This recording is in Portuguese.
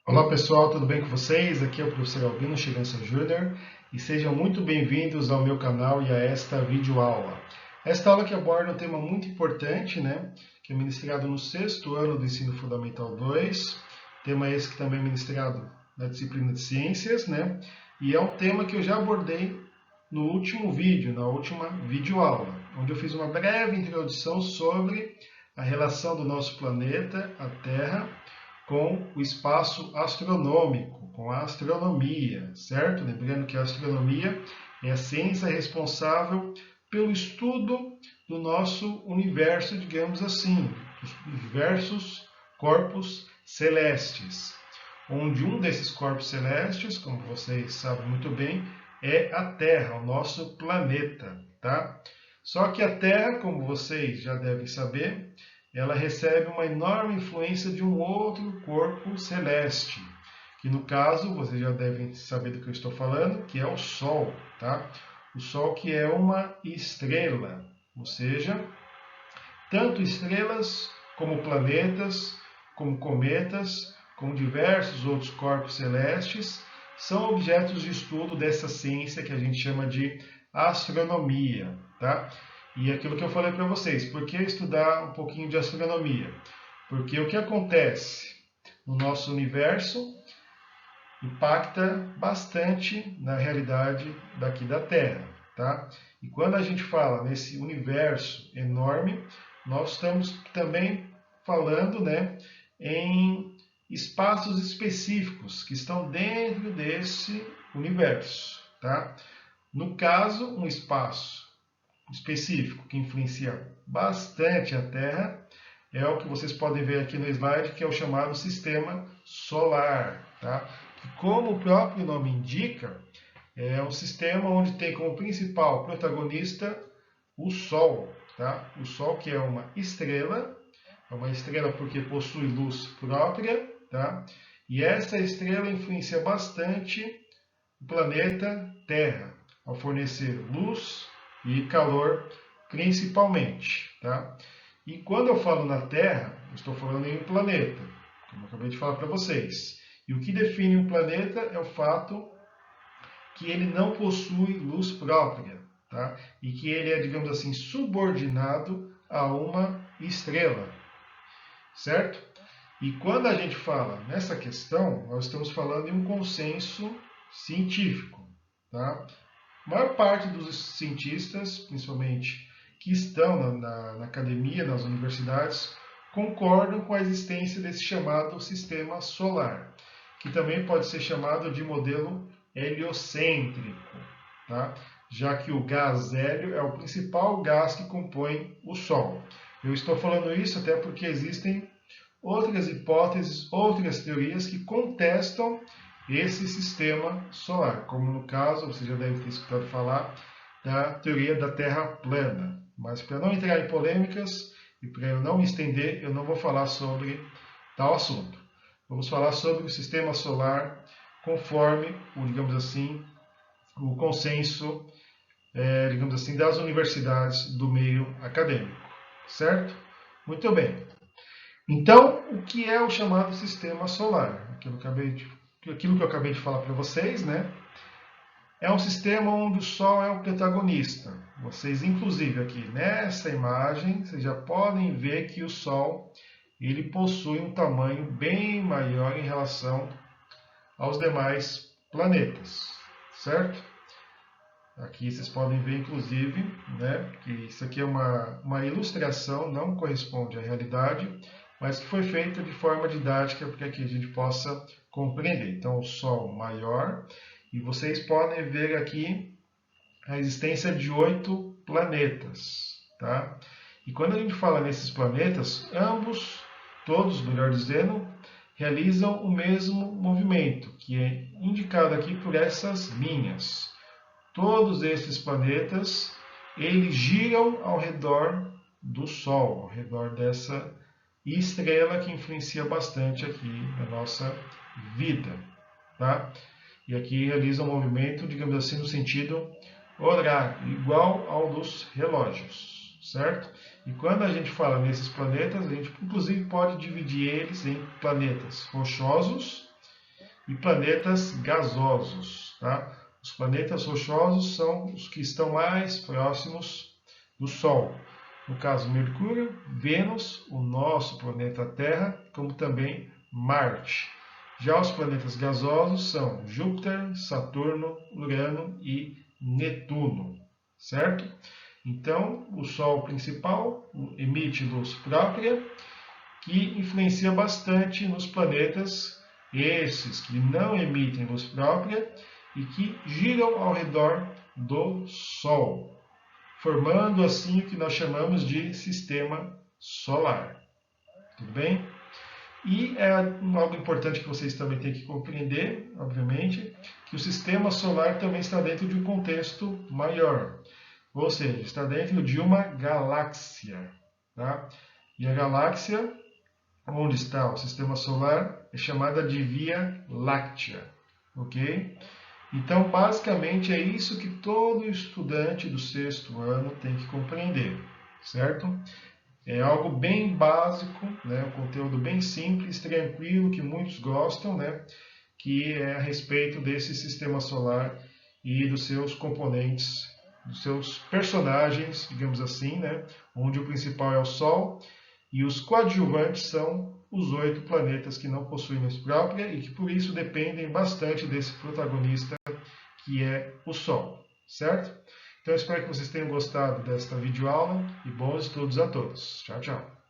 Olá pessoal, tudo bem com vocês? Aqui é o professor Albino Chigança Júnior e sejam muito bem-vindos ao meu canal e a esta videoaula. Esta aula que aborda um tema muito importante, que é ministrado no sexto ano do Ensino Fundamental 2, tema esse que também é ministrado na disciplina de Ciências, e é um tema que eu já abordei no último vídeo, na última videoaula, onde eu fiz uma breve introdução sobre a relação do nosso planeta, a Terra, com o espaço astronômico, com a astronomia, certo? Lembrando que a astronomia é a ciência responsável pelo estudo do nosso universo, digamos assim, dos diversos corpos celestes, onde um desses corpos celestes, como vocês sabem muito bem, é a Terra, o nosso planeta, tá? Só que a Terra, como vocês já devem saber, ela recebe uma enorme influência de um outro corpo celeste, que no caso, vocês já devem saber do que eu estou falando, que é o Sol, tá? O Sol que é uma estrela, ou seja, tanto estrelas como planetas, como cometas, como diversos outros corpos celestes, são objetos de estudo dessa ciência que a gente chama de astronomia, tá? E aquilo que eu falei para vocês, por que estudar um pouquinho de astronomia? Porque o que acontece no nosso universo impacta bastante na realidade daqui da Terra, tá? E quando a gente fala nesse universo enorme, nós estamos também falando, em espaços específicos que estão dentro desse universo, tá? No caso, um espaço específico que influencia bastante a Terra é o que vocês podem ver aqui no slide, que é o chamado sistema solar, tá? Que, como o próprio nome indica, é um sistema onde tem como principal protagonista o Sol, tá? O Sol que é uma estrela porque possui luz própria, tá? E essa estrela influencia bastante o planeta Terra, ao fornecer luz e calor principalmente, tá? E quando eu falo na Terra, eu estou falando em um planeta, como eu acabei de falar para vocês. E o que define um planeta é o fato que ele não possui luz própria, tá? E que ele é, digamos assim, subordinado a uma estrela, certo? E quando a gente fala nessa questão, nós estamos falando em um consenso científico, tá? A maior parte dos cientistas, principalmente que estão na academia, nas universidades, concordam com a existência desse chamado sistema solar, que também pode ser chamado de modelo heliocêntrico, tá? Já que o gás hélio é o principal gás que compõe o Sol. Eu estou falando isso até porque existem outras hipóteses, outras teorias que contestam esse sistema solar, como no caso, você já deve ter escutado falar da teoria da Terra plana. Mas para não entrar em polêmicas e para eu não me estender, eu não vou falar sobre tal assunto. Vamos falar sobre o sistema solar conforme, digamos assim, o consenso, digamos assim, das universidades do meio acadêmico, certo? Muito bem. Então, o que é o chamado sistema solar? Aquilo que eu acabei de falar para vocês, é um sistema onde o Sol é o protagonista. Vocês, inclusive, aqui nessa imagem, vocês já podem ver que o Sol ele possui um tamanho bem maior em relação aos demais planetas, certo? Aqui vocês podem ver, inclusive, que isso aqui é uma ilustração, não corresponde à realidade, mas que foi feita de forma didática para que a gente possa compreender. Então, o Sol maior, e vocês podem ver aqui a existência de 8 planetas, tá? E quando a gente fala nesses planetas, ambos, todos, melhor dizendo, realizam o mesmo movimento, que é indicado aqui por essas linhas. Todos esses planetas, eles giram ao redor do Sol, ao redor dessa estrela que influencia bastante aqui na nossa vida, tá? E aqui realiza um movimento, digamos assim, no sentido horário, igual ao dos relógios, certo? E quando a gente fala nesses planetas, a gente inclusive pode dividir eles em planetas rochosos e planetas gasosos. Tá? Os planetas rochosos são os que estão mais próximos do Sol. No caso, Mercúrio, Vênus, o nosso planeta Terra, como também Marte. Já os planetas gasosos são Júpiter, Saturno, Urano e Netuno, certo? Então, o Sol principal emite luz própria, que influencia bastante nos planetas, esses que não emitem luz própria e que giram ao redor do Sol, formando assim o que nós chamamos de sistema solar. Tudo bem? E é algo importante que vocês também têm que compreender, obviamente, que o sistema solar também está dentro de um contexto maior, ou seja, está dentro de uma galáxia. Tá? E a galáxia, onde está o sistema solar, é chamada de Via Láctea. Ok? Então, basicamente, é isso que todo estudante do sexto ano tem que compreender, certo? É algo bem básico, né? Um conteúdo bem simples, tranquilo, que muitos gostam, né? Que é a respeito desse sistema solar e dos seus componentes, dos seus personagens, digamos assim, né? Onde o principal é o Sol e os coadjuvantes são os 8 planetas que não possuem luz própria e que por isso dependem bastante desse protagonista que é o Sol, certo? Então eu espero que vocês tenham gostado desta videoaula e bons estudos a todos. Tchau, tchau.